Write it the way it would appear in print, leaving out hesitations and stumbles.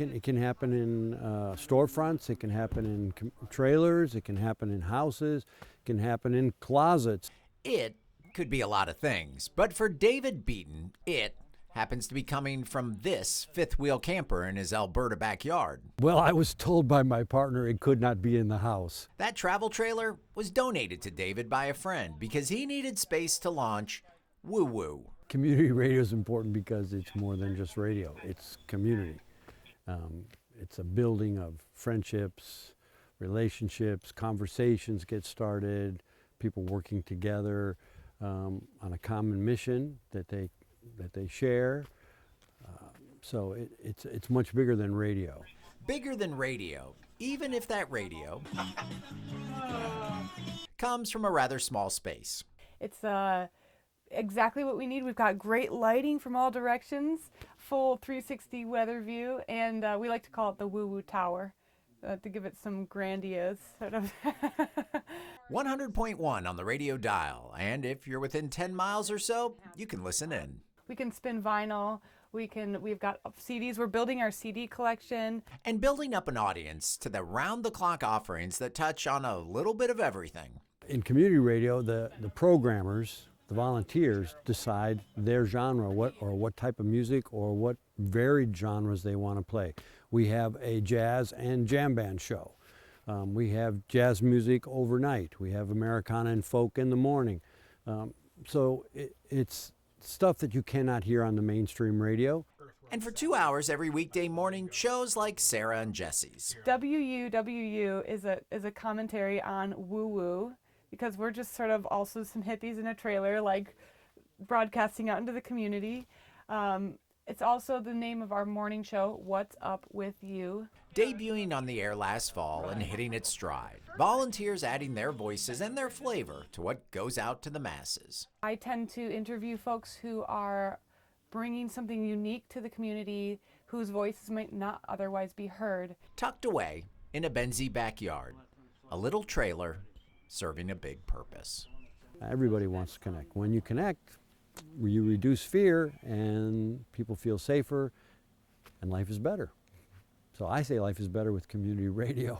It can happen in storefronts, it can happen in trailers, it can happen in houses, it can happen in closets. It could be a lot of things, but for David Beaton, it happens to be coming from this fifth-wheel camper in his Elberta backyard. Well, I was told by my partner it could not be in the house. That travel trailer was donated to David by a friend because he needed space to launch WUWU. Community radio is important because it's more than just radio, it's community. It's a building of friendships, relationships, conversations get started, people working together on a common mission that they share. So it's much bigger than radio. Bigger than radio, even if that radio comes from a rather small space. It's exactly what we need. We've got great lighting from all directions, full 360 weather view, and we like to call it the WUWU Tower to give it some grandiose sort of. 100.1 on the radio dial, and if you're within 10 miles or so, you can listen in. We can spin vinyl. We've got CDs. We're building our CD collection. And building up an audience to the round-the-clock offerings that touch on a little bit of everything. In community radio, the programmers, the volunteers, decide their genre, what type of music or what varied genres they want to play. We have a jazz and jam band show. We have jazz music overnight. We have Americana and folk in the morning. So it's stuff that you cannot hear on the mainstream radio. And for 2 hours every weekday morning, shows like Sarah and Jesse's. WUWU is a commentary on WUWU, because we're just sort of also some hippies in a trailer, like broadcasting out into the community. It's also the name of our morning show, What's Up With You? Debuting on the air last fall and hitting its stride. Volunteers adding their voices and their flavor to what goes out to the masses. I tend to interview folks who are bringing something unique to the community, whose voices might not otherwise be heard. Tucked away in a Benzie backyard, a little trailer serving a big purpose. Everybody wants to connect. When you connect, you reduce fear and people feel safer and life is better. So I say life is better with community radio.